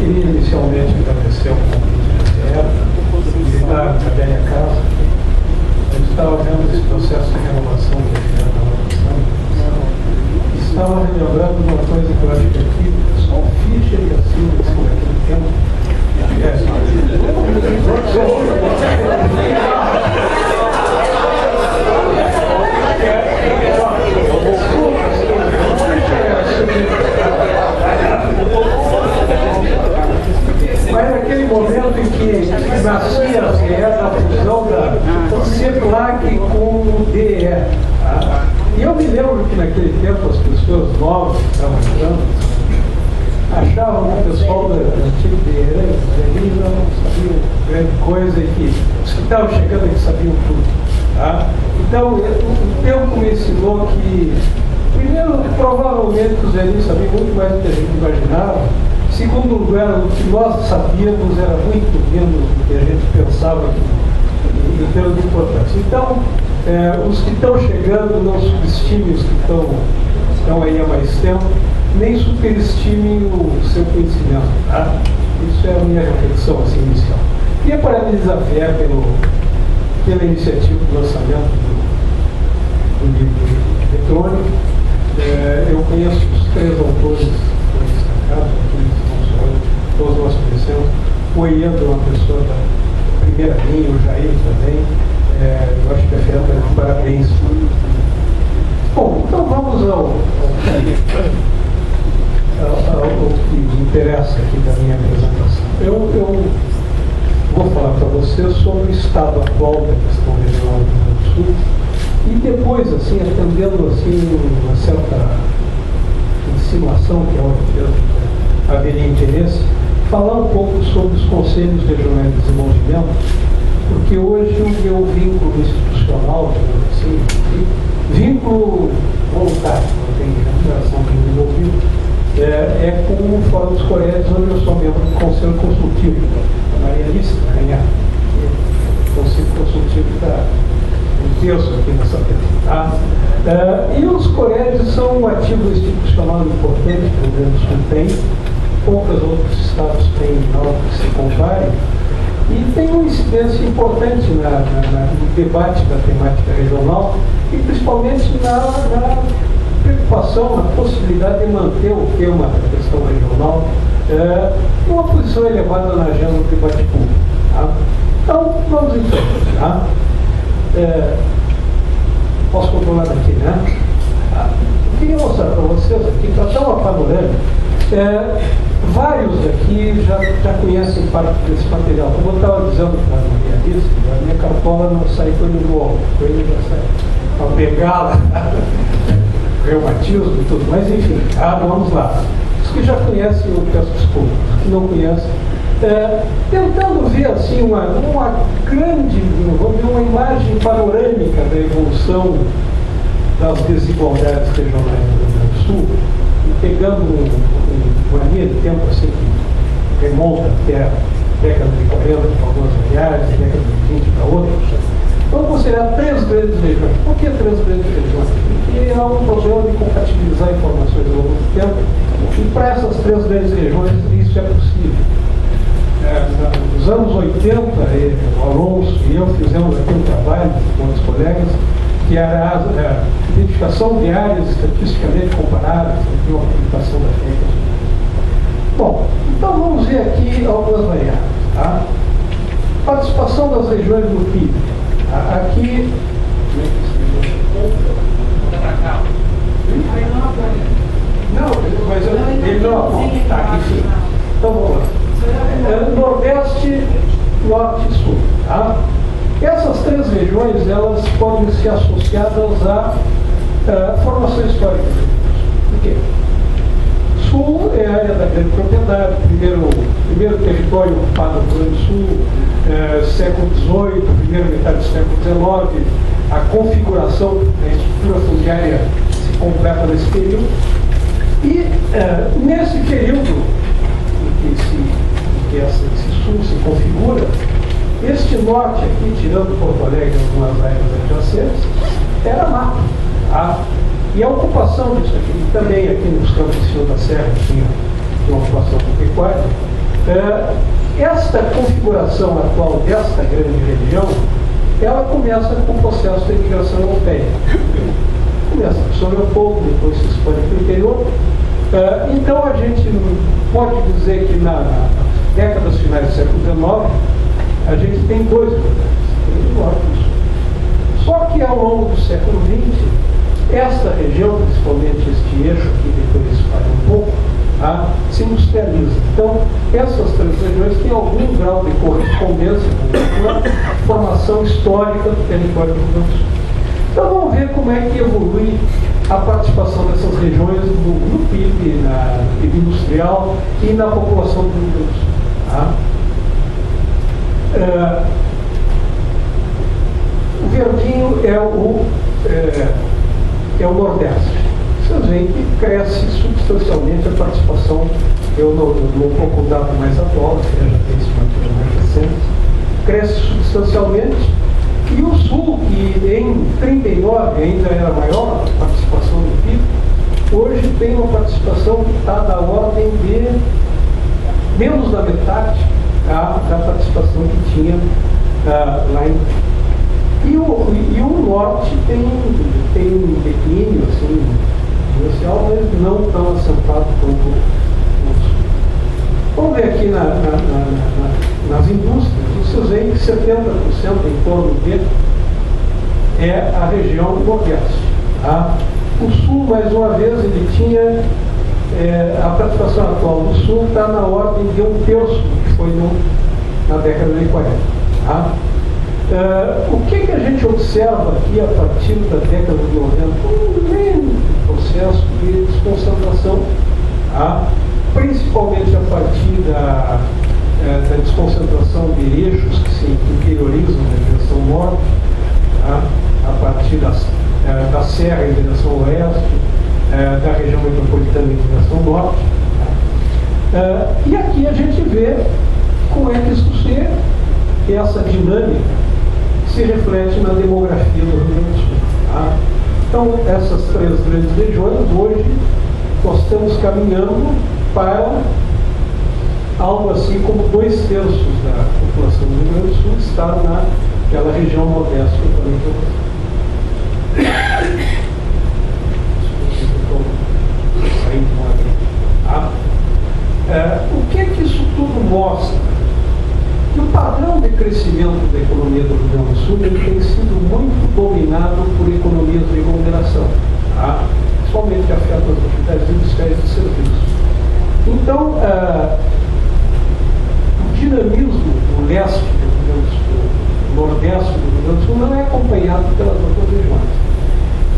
queria inicialmente agradecer ao convite da GE e dar a velha casa. Eu estava vendo esse processo de renovação que a GE estava passando. Estava relembrando uma coisa que eu acho que aqui, só o Fischer e a Silva, que são daquele tempo, mas naquele momento em que nascia a GE na fusão da CEPLAC com o DE. E eu me lembro que naquele tempo as pessoas novas que estavam entrando achavam que o pessoal da antiga DE não sabiam grande coisa e que os que estavam chegando aqui sabiam tudo. Tá? Então, o tempo me ensinou que, primeiro, provavelmente os velhinhos sabiam muito mais do que a gente imaginava. Segundo lugar, o que nós sabíamos era muito menos do que a gente pensava em termos de importância. Então, os que estão chegando, não subestimem os que estão aí há mais tempo, nem superestimem o seu conhecimento. Tá? Isso é a minha reflexão assim, inicial. Queria parabenizar a FEA pela iniciativa do lançamento do livro eletrônico. Eu conheço os 3 autores que foram destacados, todos nós conhecemos. O Ian é uma pessoa da primeira linha, o Jair também. Eu acho que a FEA está de parabéns. Bom, então vamos ao que me interessa aqui da minha apresentação. Eu vou falar para vocês sobre o estado atual da questão regional do Rio Grande do Sul e depois, assim, atendendo assim, uma certa insinuação que é uma que haveria interesse, falar um pouco sobre os conselhos regionais de desenvolvimento, porque hoje o meu vínculo institucional, assim, vínculo voluntário, não tem relação com o envolvido, é com o Fórum dos Coréis, onde eu sou membro do Conselho Consultivo, a Maria Alice Canhar. O Conselho Consultivo está um terço aqui nessa terra. Tá? E os Coréis são um ativo institucional importante que o Rio Grande do Sul tem, poucos outros estados têm algo que se comparem, e tem uma incidência importante no debate da temática regional e principalmente na preocupação, na possibilidade de manter o tema da questão regional numa posição elevada na agenda do debate público. Tá? Então, vamos em frente. Tá? Posso controlar daqui, né? Eu queria mostrar para vocês aqui, para dar uma panorâmica, vários aqui já conhecem parte desse material. Como eu estava dizendo para a Maria Alice, a minha cartola não sai coisa do alto, coisa já sai para pegá-la, reumatismo e tudo, mas enfim, vamos lá. Os que já conhecem, eu peço desculpa, os que não conhecem, tentando ver assim uma grande, vamos ver uma imagem panorâmica da evolução das desigualdades regionais do Rio Grande do Sul, e pegando uma linha de tempo assim que remonta até a década de 40 para algumas reais, década de 20 para outras. Vamos considerar 3 grandes regiões. Por que 3 grandes regiões? Porque há um problema de compatibilizar informações ao longo do tempo, e para essas 3 grandes regiões isso é possível. Nos anos 80, o Alonso e eu fizemos aqui um trabalho com outros colegas, que era a identificação de áreas estatisticamente comparáveis, aqui uma aplicação da técnica. Bom, então vamos ver aqui algumas variáveis. Tá? Participação das regiões do PIB. Aqui. Não, mas ele não aponta. Tá, enfim. Então vamos lá. Nordeste, Norte e Sul. Tá? Essas 3 regiões, elas podem ser associadas à formação histórica. Por quê? Sul é a área da grande propriedade, primeiro território ocupado no Rio Grande do Sul, século XVIII, primeira metade do século XIX, a configuração da estrutura fundiária se completa nesse período. E nesse período em que esse sul se configura, este norte aqui, tirando Porto Alegre e algumas áreas adjacentes, era mato. Tá? E a ocupação disso aqui, também aqui nos campos de Rio da Serra tinha uma ocupação pecuária, Esta configuração atual desta grande região, ela começa com o processo da imigração europeia. Começa com São Leopoldo, depois se expande para o interior. Então a gente pode dizer que nas décadas finais do século XIX, a gente tem dois governos, tem o norte e o sul. Só que ao longo do século XX, esta região, principalmente este eixo aqui, depois espalha um pouco, se industrializa. Então, essas três regiões têm algum grau de correspondência com a formação histórica do território do Rio Grande do Sul. Então, vamos ver como é que evolui a participação dessas regiões no PIB, na PIB industrial e na população do Rio Grande do Sul. O verdinho é o Nordeste. Vocês veem que cresce substancialmente a participação. Eu não vou com dado mais atual, já tem estimativa mais recente. Cresce substancialmente. E o Sul, que em 39 ainda era maior a participação do PIB, hoje tem uma participação que está da ordem de menos da metade da participação que tinha lá em. E o Norte tem um declínio assim, inicial, mas não tão assentado quanto o Sul. Vamos ver aqui nas indústrias, vocês veem que 70% em torno dele é a região do Nordeste. O Sul, mais uma vez, ele tinha a participação atual do Sul está na ordem de 1/3 que foi na década de 40. O que a gente observa aqui a partir da década de 90? Um lento processo de desconcentração, principalmente a partir da desconcentração de eixos que se interiorizam na direção norte, a partir da Serra em direção oeste, da região metropolitana em direção norte. E aqui a gente vê como é que essa dinâmica se reflete na demografia do Rio Grande do Sul. Então, essas três grandes regiões, hoje, nós estamos caminhando para algo assim como 2/3 da população do Rio Grande do Sul está naquela região modesta que eu falei para vocês. O que isso tudo mostra? Que o padrão de crescimento da economia do Rio Grande do Sul ele tem sido muito dominado por economias de aglomeração, principalmente que afetam as atividades industriais e serviços. Então, o dinamismo do leste do Rio Grande do Sul, do nordeste do Rio Grande do Sul, não é acompanhado pelas outras regiões.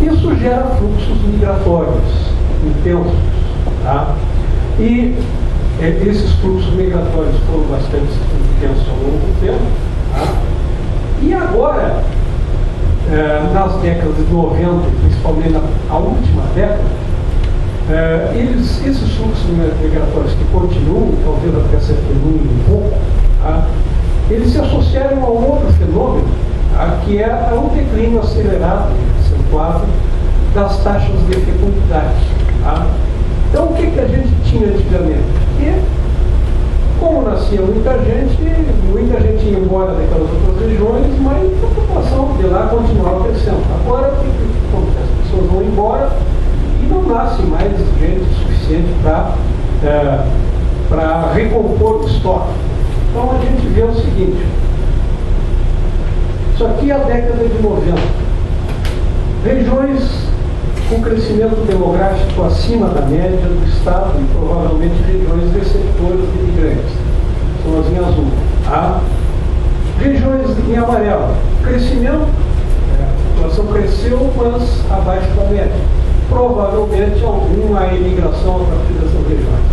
Isso gera fluxos migratórios intensos. E esses fluxos migratórios foram bastante intensos ao longo do tempo. E agora, nas décadas de 90, principalmente na última década, esses fluxos migratórios que continuam, talvez até se atenuem um pouco, eles se associaram a um outro fenômeno, que é o declínio acelerado, acentuado, das taxas de fecundidade. Então, o que a gente tinha antigamente? Que, como nascia muita gente ia embora daquelas outras regiões, mas a população de lá continuava crescendo. Agora, o que acontece? As pessoas vão embora e não nasce mais gente suficiente para recompor o estoque. Então, a gente vê o seguinte: isso aqui é a década de 90. Regiões com crescimento demográfico acima da média do Estado e provavelmente regiões receptoras de imigrantes. São as em azul. Regiões em amarelo. Crescimento, a população cresceu, mas abaixo da média. Provavelmente alguma imigração a partir dessas regiões.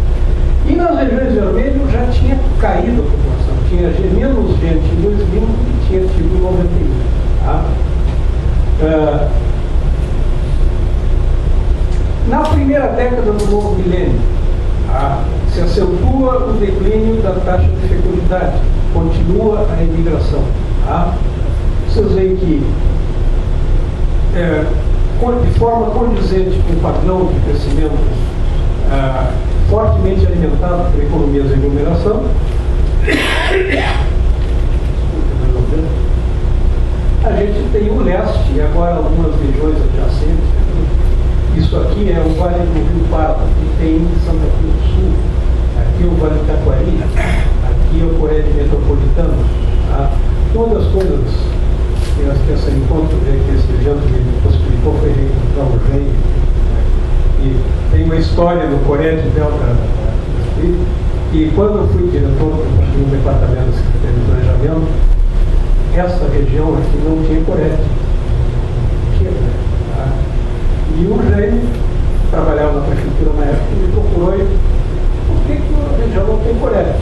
E nas regiões vermelhas já tinha caído a população. Tinha menos gente em 2000 do que tinha tido em 91. Na primeira década do novo milênio, se acentua o declínio da taxa de fecundidade, continua a imigração. Vocês veem que, de forma condizente com o padrão de crescimento fortemente alimentado por economias de aglomeração. A gente tem o leste e agora algumas regiões adjacentes. Isso aqui é o Vale do Rio Pardo, que tem Santa Cruz do Sul, aqui é o Vale do Taquari, aqui é o Coréia Metropolitano. Tá? Uma das coisas que eu acho que esse encontro, que esse evento me possibilitou foi reencontrar o rei. E tem uma história no Coréia de Delta, e quando eu fui diretor de um departamento de Secretaria de Planejamento, essa região aqui não tinha Coréia. Tá? E o rei trabalhava na prefeitura na época e me procurou e por que a região não tem Coréia?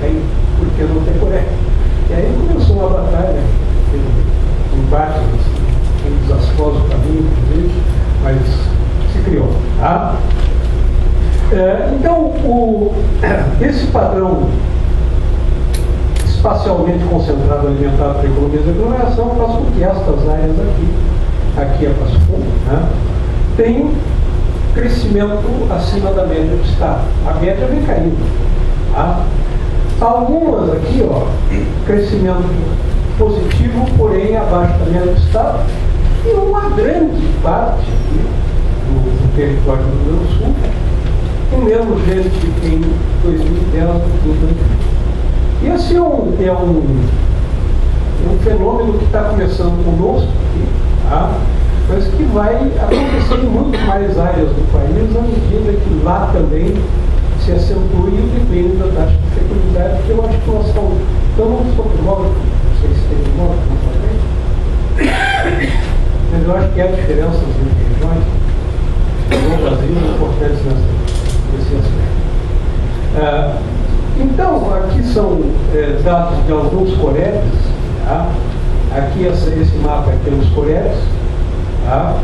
Tem, porque não tem Coréia. E aí começou uma batalha, um embate, um desastroso caminho, inclusive, mas se criou. Tá? Então, esse padrão espacialmente concentrado, alimentado por economias de aglomeração, faz com que estas áreas aqui é Passo Fundo, né, tenham crescimento acima da média do Estado. A média vem caindo. Tá? Algumas aqui, ó, crescimento positivo, porém abaixo da média do Estado, e uma grande parte aqui do território do Rio Grande do Sul, com menos gente em 2010 do que em 2020. E esse é um fenômeno que está começando conosco, tá? Mas que vai acontecer em muito mais áreas do país à medida que lá também se acentue o declínio da taxa de fecundidade, porque eu acho que nós estamos sobre móvel, não sei se tem móvel, mas eu acho que há diferenças entre regiões no Brasil importantes nesse aspecto. Então, aqui são dados de alguns coréis, tá? Aqui esse mapa aqui é os coréis, tá?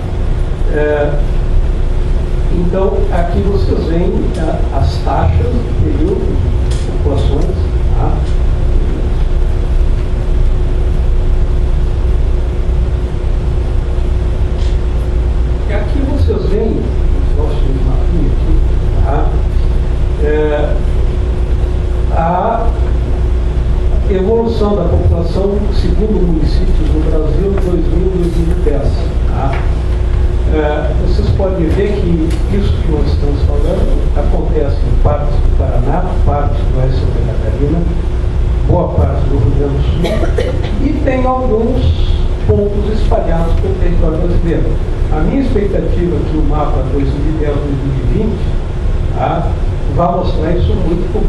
Então, aqui vocês veem as taxas do período de populações, tá? E aqui vocês veem, nosso mapinha aqui, tá? A evolução da população segundo municípios no Brasil em 2000 e 2010. Tá? Vocês podem ver que isso que nós estamos falando acontece em partes do Paraná, partes do oeste de Santa Catarina, boa parte do Rio Grande do Sul, e tem alguns pontos espalhados pelo território brasileiro. A minha expectativa é que o mapa 2010-2020 tá, vai mostrar isso muito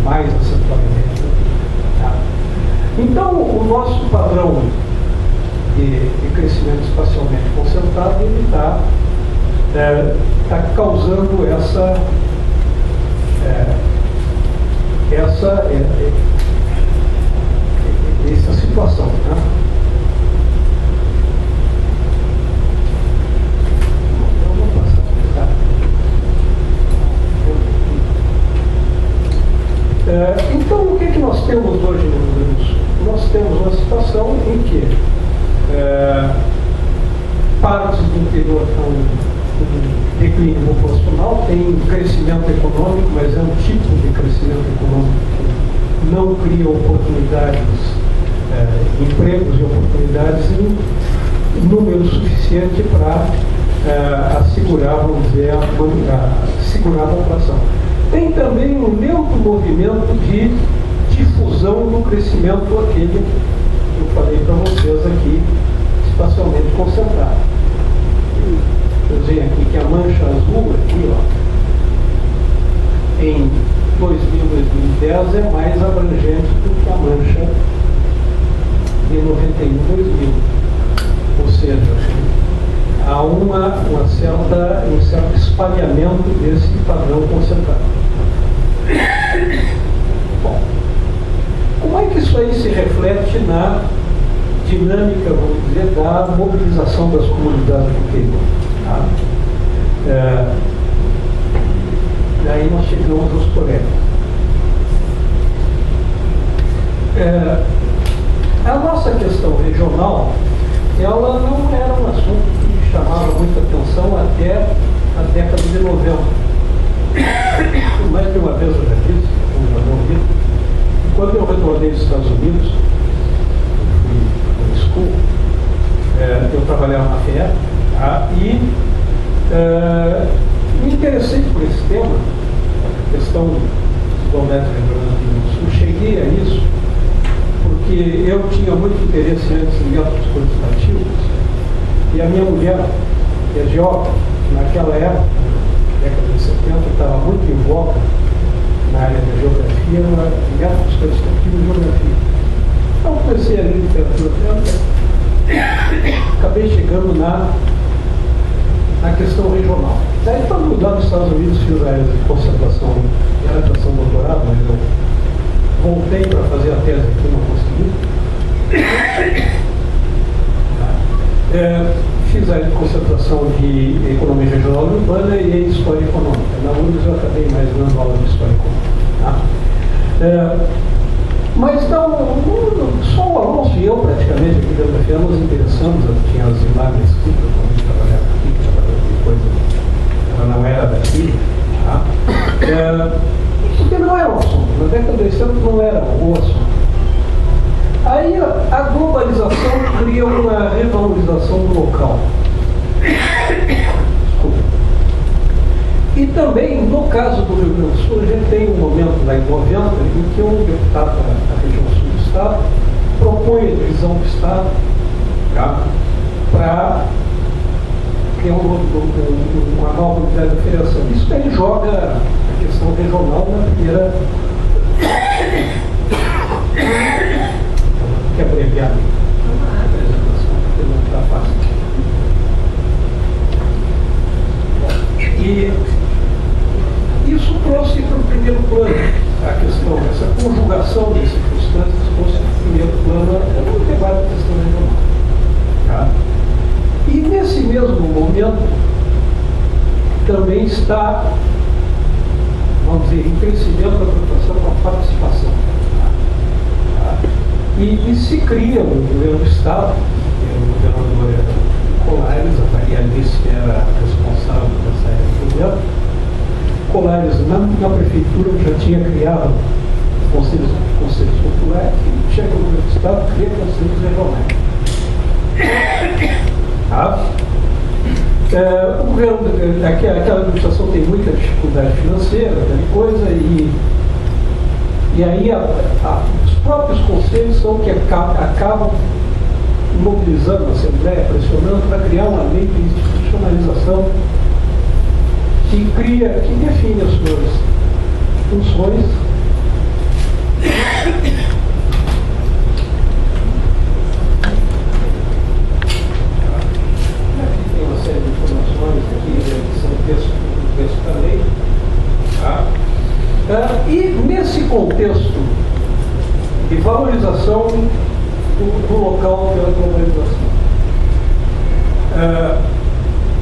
mais acentuadamente. Tá? Então, o nosso padrão de crescimento espacialmente concentrado, ele está causando essa situação. Né? Então, o que nós temos hoje no Rio Grande do Sul? Nós temos uma situação em que partes do interior estão em declínio populacional, tem crescimento econômico, mas é um tipo de crescimento econômico que não cria oportunidades, empregos e oportunidades em número suficiente para assegurar, vamos dizer, segurar a população. Tem também um lento movimento de difusão do crescimento aquele que eu falei para vocês aqui, espacialmente concentrado. Vocês veem aqui que a mancha azul aqui, ó, em 2000 e 2010 é mais abrangente do que a mancha de 91 e 2000. Ou seja, há um certo espalhamento desse padrão concentrado. Bom, como é que isso aí se reflete na dinâmica, vamos dizer, da mobilização das comunidades do interior? Tá? Daí nós chegamos aos colegas. A nossa questão regional, ela não era um assunto que chamava muita atenção até a década de 90. mais de uma vez eu já disse, como já não ouvi, quando eu retornei dos Estados Unidos, fui na school, eu trabalhava na FE, e me interessei por esse tema, a questão do método regional do Sul. Cheguei a isso porque eu tinha muito interesse antes em métodos quantitativos, e a minha mulher, que é geógrafa, naquela época, década de 70, estava muito em voga na área da geografia, métodos quantitativos de geografia. Então comecei a ler literatura dela, acabei chegando na questão regional. Daí, quando lá nos Estados Unidos fiz a área de concentração e adaptação do doutorado, mas eu voltei para fazer a tese aqui, não consegui. Fiz a área de concentração de economia regional e urbana e história econômica. Na UNES eu acabei mais dando aula de história econômica. Mas não, só o Alonso e eu praticamente aqui dentro da FIA nos interessamos, tinha as imagens aqui, eu também trabalhava aqui, trabalhava depois, ela não era daqui, porque não era o assunto, na década de 80 não era o assunto. Aí a globalização cria uma revalorização do local. Desculpa. E também, no caso do Rio Grande do Sul, a gente tem um momento lá em 90 em que um deputado da região sul do Estado propõe a divisão do Estado para criar uma nova unidade de federação. Isso aí joga a questão regional na primeira. Que abreviar a apresentação, porque não está fácil. E isso trouxe para o primeiro plano a questão, essa conjugação de circunstâncias trouxe para o primeiro plano no debate da questão regional. E nesse mesmo momento também está, vamos dizer, em crescimento a preocupação com a participação. E se cria no governo do Estado, o governador era Colares, a Maria Alice era responsável dessa área do governo. Colares, na prefeitura, já tinha criado conselhos populares, e chega no governo do Estado, cria conselhos regionais. O governo, aquela administração tem muita dificuldade financeira, aquela coisa, e aí os próprios conselhos são que acabam mobilizando a Assembleia, pressionando para criar uma lei de institucionalização que define as suas funções tem uma série de informações aqui, que são texto da lei. E nesse contexto de valorização do local pela globalização,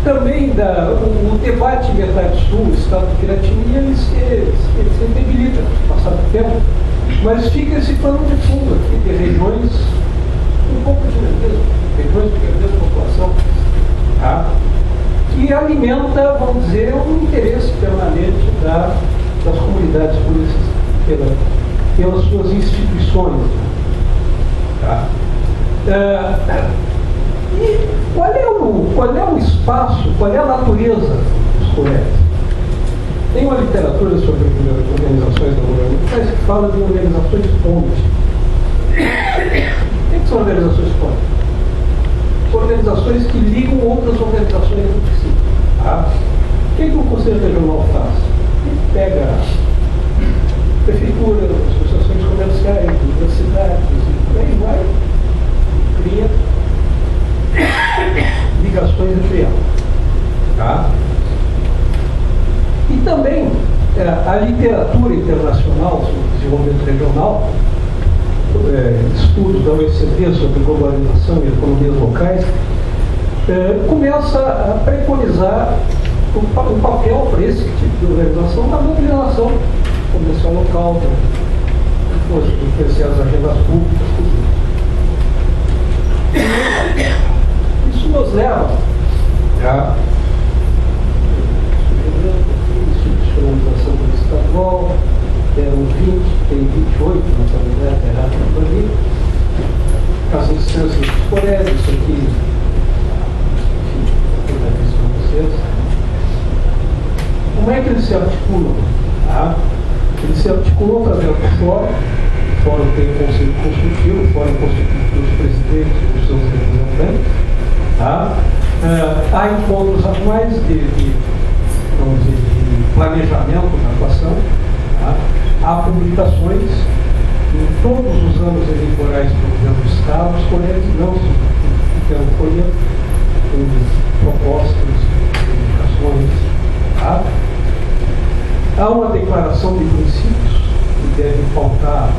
também o debate metade-sul, Estado de Piratini, ele se debilita com o passar do tempo, mas fica esse pano de fundo aqui de regiões um pouco de grandeza, regiões de grandeza população, que alimenta, vamos dizer, um interesse permanente das comunidades políticas pelas suas instituições. E qual é o espaço, qual é a natureza dos colégios? Tem uma literatura sobre organizações da governo que fala de organizações ponte. O que são organizações ponte? São organizações que ligam outras organizações entre si. O que o Conselho Regional faz? Ele pega a prefeitura, associações comerciais, universidades, e por aí vai, cria ligações entre elas. E também a literatura internacional sobre desenvolvimento regional, estudos da OECD sobre globalização e economias locais, começa a preconizar um papel para esse tipo de organização na mobilização comercial local, influenciar as agendas públicas, tudo. Isso nos leva a institucionalização estadual, eram 20, tem 28, não está ligado, errado por ali. As instâncias dos colégios, isso aqui, enfim, eu já disse para vocês. Como é que eles se articulam? Eles se articulam através do fórum. O fórum tem um conselho consultivo, o fórum constituído pelos presidentes e dos seus representantes. Há encontros anuais de planejamento da atuação. Há publicações. Em todos os anos eleitorais do governo do Estado, os colégios não ficam folheto com propostas, publicações. Há uma declaração de princípios que deve pautar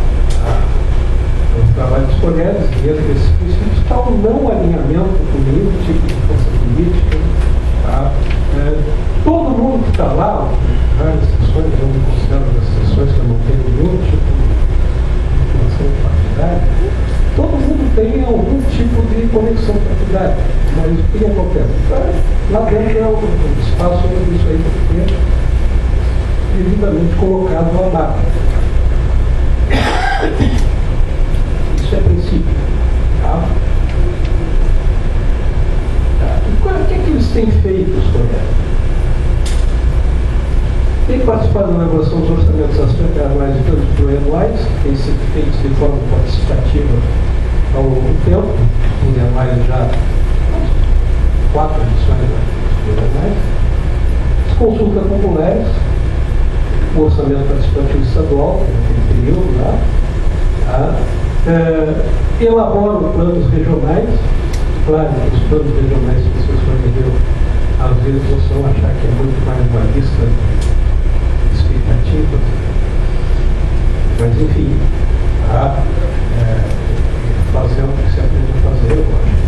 o trabalho dos colégios, e entre esses princípios está o não alinhamento com nenhum tipo de força política. Todo mundo que está lá, várias sessões, eu me considero das sessões que eu não tenho nenhum tipo de relação partidária, todo mundo tem algum tipo de conexão partidária, mas o que acontece? Lá dentro é o espaço onde isso aí tem que ser devidamente colocado à marca. Isso é princípio. E o que é que eles têm feito, os colegas? Tem participado da elaboração dos orçamentos anuais e plurianuais, que têm sido feitos de forma participativa ao longo do tempo, plurianuais já 4 edições plurianuais. As consultas populares, o orçamento participativo estadual, naquele período lá, elaboram planos regionais. Claro, os planos regionais que vocês forneceram, às vezes vocês vão achar que é muito mais uma lista de expectativas, mas enfim, fazendo o que se aprende a fazer, eu acho.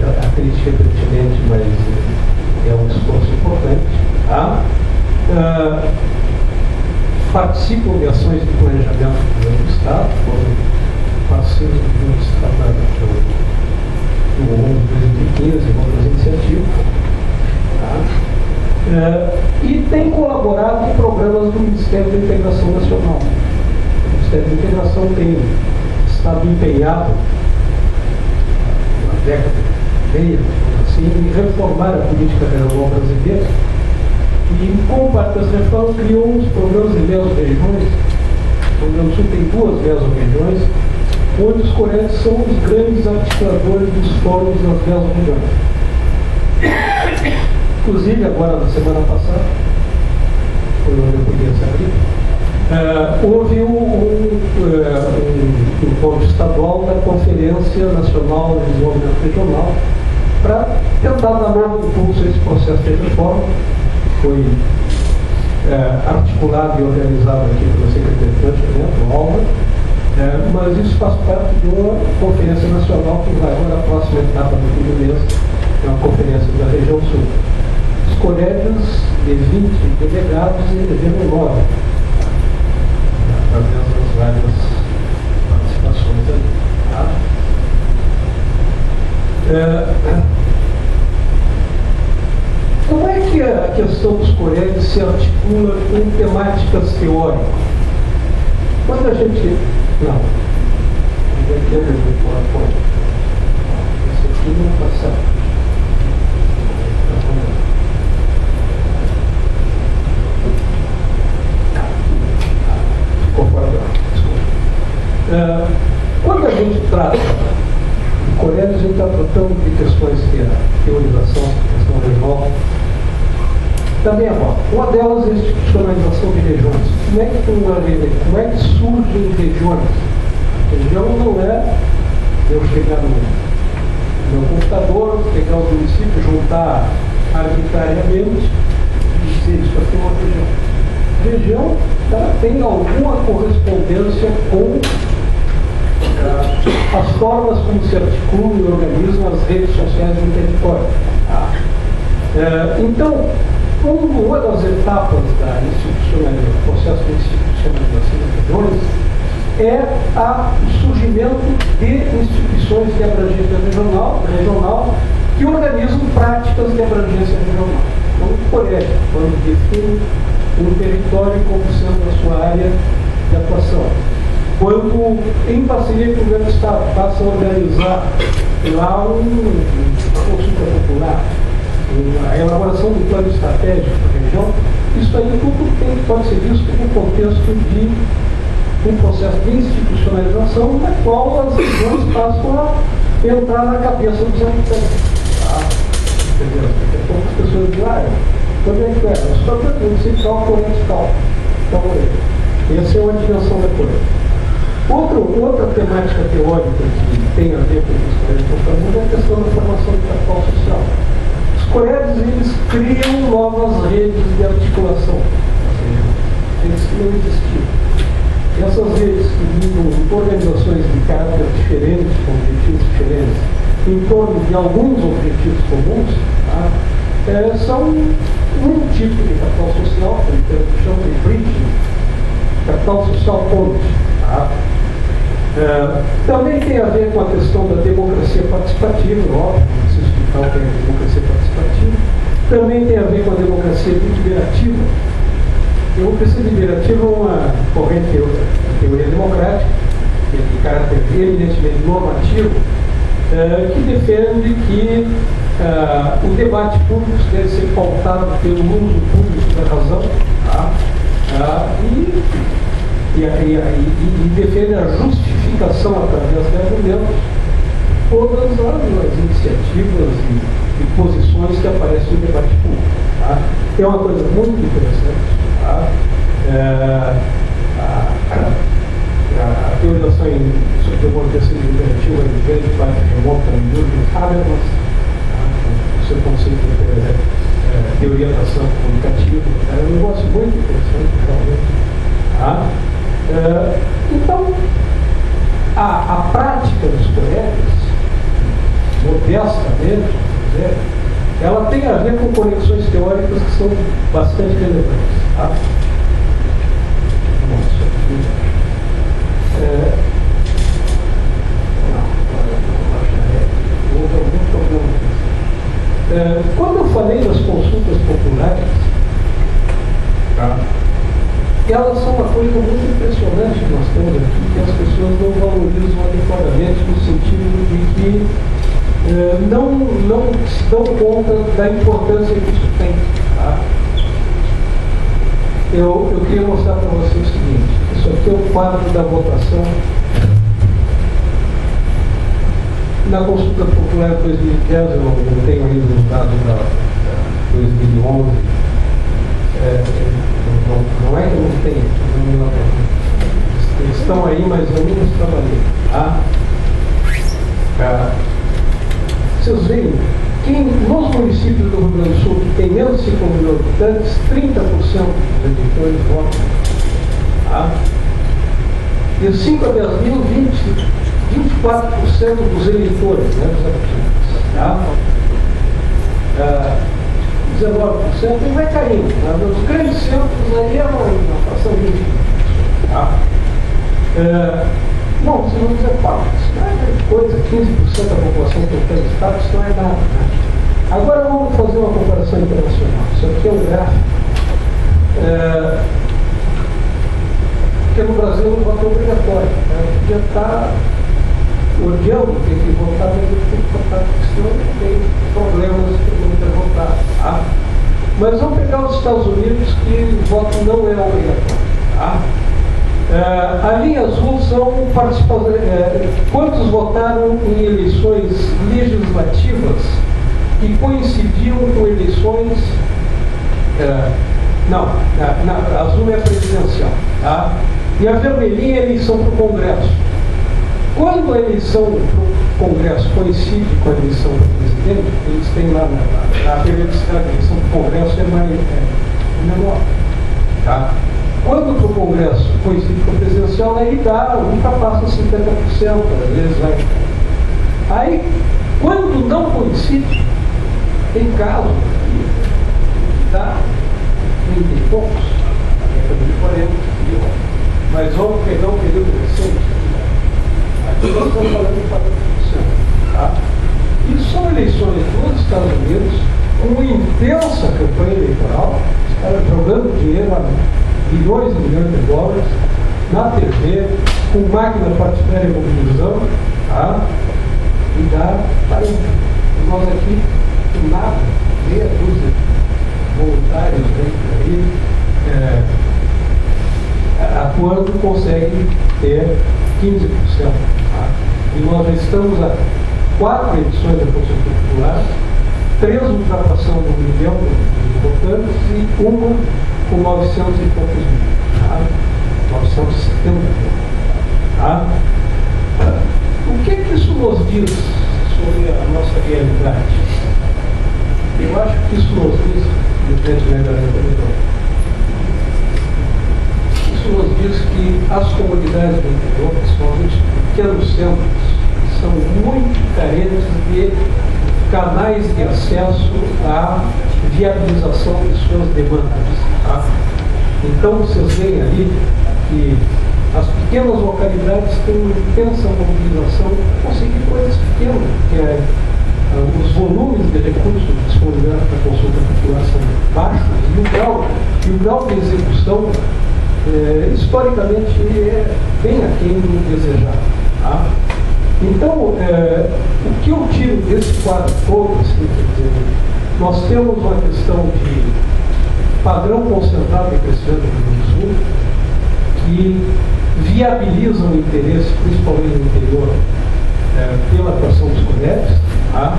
A crítica é pertinente, mas é um esforço importante. Participam de ações de planejamento do governo do Estado, foram parceiros do governo do Estado no longo de 2015 e outras iniciativas. E tem colaborado em programas do Ministério da Integração Nacional. O Ministério da Integração tem estado empenhado, uma década e meia, assim, em reformar a política regional brasileira. E, como parte das reformas, criou uns programas de mesorregiões. O Rio Grande do Sul tem 2 mesorregiões, onde os colégios são os grandes articuladores dos fóruns das mesorregiões. Inclusive, agora, na semana passada, foi onde eu podia saber, houve um fórum estadual da Conferência Nacional de Desenvolvimento Regional para tentar dar novo impulso a esse processo de reforma. Foi articulado e organizado aqui pela Secretaria de Planejamento, Alma, mas isso faz parte de uma conferência nacional que vai agora a próxima etapa do fim do mês, é uma conferência da região sul. Os colégios de 20 delegados elegeram 9, através das várias participações ali. Como é que a questão dos colégios se articula com temáticas teóricas? Quando a gente... Não. Esse aqui não está certo. Ficou fora da... Quando a gente trata de colégios, a gente está tratando de questões que é teorização, questão regional. Também agora, uma delas é a institucionalização de regiões. Como é que surgem regiões? Região não é eu chegar no meu computador, pegar o município, juntar arbitrariamente e dizer isso aqui é uma região. Região tem alguma correspondência com as formas como se articulam e organizam as redes sociais do território. Então, uma das etapas do processo de institucionalização das regiões é o surgimento de instituições de abrangência regional que organizam práticas de abrangência regional. Então, o colégio, quando define um território como sendo a sua área de atuação. Quando, em parceria com o governo do Estado, passa a organizar lá uma consulta popular, a elaboração do plano estratégico da região, isso aí tudo pode ser visto no contexto de um processo de institucionalização na qual as regiões passam a entrar na cabeça dos habitantes. Tá? Entendeu? Daqui a pouco as pessoas dizem, quando é que é? Eu estou tratando de tal, corrente tal. Então, essa é uma dimensão da coisa. Outra temática teórica que tem a ver com o que os colégios estão fazendo é a questão da formação de capital social. Os colégios, eles criam novas redes de articulação. Eles que não existiam. Essas redes que ligam organizações de caráter diferentes, com objetivos diferentes, em torno de alguns objetivos comuns, tá? São um tipo de capital social, que chama de bridge, capital social ponte. Tá? Também tem a ver com a questão da democracia participativa, óbvio, não preciso explicar o que é a democracia participativa. Também tem a ver com a democracia deliberativa. A democracia deliberativa é uma corrente de teoria democrática, de caráter eminentemente normativo, que defende que o debate público deve ser pautado pelo uso público da razão, tá? E defende a justificação através de argumentos todas as iniciativas e posições que aparecem no debate público. Tá? É uma coisa muito interessante. Tá? A teorização sobre democracia deliberativa em grande parte remonta a Jürgen Habermas, o seu conceito de teoria da ação comunicativa. É um negócio muito interessante, realmente. Tá? Então, a prática dos colégios, modestamente, ela tem a ver com conexões teóricas que são bastante relevantes. Tá? Quando eu falei das consultas populares, tá? Elas são uma coisa muito impressionante que nós temos aqui, que as pessoas não valorizam adequadamente, no sentido de que não se dão conta da importância que isso tem. Tá? Eu queria mostrar para vocês o seguinte: isso aqui é o quadro da votação na consulta popular de 2010. Eu não tenho ainda os dados da 2011. Não é que eu não tenho, eles estão aí, mas eu não os trabalhei. Tá? Vocês veem, nos municípios do Rio Grande do Sul, que tem menos de 5 mil habitantes, 30% dos eleitores votam. Tá? De 5 a 10 mil, 24% dos eleitores, né, dos habitantes. Tá? 19% e vai caindo. Tá? Nos grandes centros aí é uma fração de 20%. Tá? Não, você não dizer qual. Isso não é grande coisa, 15% da população total do Estado, isso não é nada. Né? Agora vamos fazer uma comparação internacional. Isso aqui é um gráfico. Porque no Brasil o voto é obrigatório. Né? Podia estar odiando ter que votar, mas eu tenho que votar, porque senão tem problemas para não ter votado. Tá? Mas vamos pegar os Estados Unidos, que o voto não é obrigatório. Tá? A linha azul são participantes, quantos votaram em eleições legislativas que coincidiam com eleições. A azul é a presidencial. Tá? E a vermelhinha é a eleição para o Congresso. Quando a eleição para o Congresso coincide com a eleição do presidente, eles têm lá na periodicidade da eleição para o Congresso é menor. Tá? Quando para o Congresso coincide com o presidencial, aí nunca passa 50%, às vezes vai. Aí, quando não coincide, tem casos que dá 30 e poucos, na década de 40, mas vamos pegar um período recente. Aqui nós estamos falando de 40%. Tá? Isso são eleições nos Estados Unidos, com uma intensa campanha eleitoral, os caras jogando dinheiro a dólares, na TV, com máquina partidária de mobilização, tá? E dá 40. Nós aqui, com nada, meia dúzia de voluntários aí, atuando, consegue ter 15%. Tá? E nós já estamos a 4 edições da Consulta Popular, 3 ultrapassando 1 milhão de votantes e uma com 900 e poucos mil. Tá? 970 mil. Tá? O que isso nos diz sobre a nossa realidade? Eu acho que isso nos diz, isso nos diz que as comunidades do interior, principalmente pequenos centros, são muito carentes de canais de acesso à viabilização de suas demandas. Tá? Então, vocês veem ali que as pequenas localidades têm uma intensa mobilização para conseguir coisas pequenas, porque os volumes de recursos disponibilizados para a consulta popular são baixos e o grau de execução, historicamente, é bem aquém do desejado. Tá? Então, o que eu tiro desse quadro todo, assim, quer dizer, nós temos uma questão de padrão concentrado de crescimento do Rio Grande do Sul, que viabiliza o interesse, principalmente no interior, pela atuação dos CONEPs. Tá?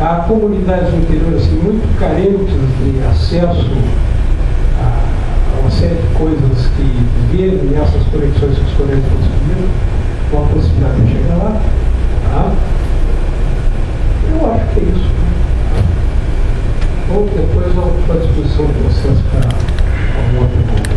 Há comunidades no interior assim, muito carentes de acesso a uma série de coisas que vêem nessas conexões que os CONEPs conseguiram, com a possibilidade de chegar lá. Tá? Eu acho que é isso. Tá? Ou depois eu estou à disposição de vocês para alguma outra coisa.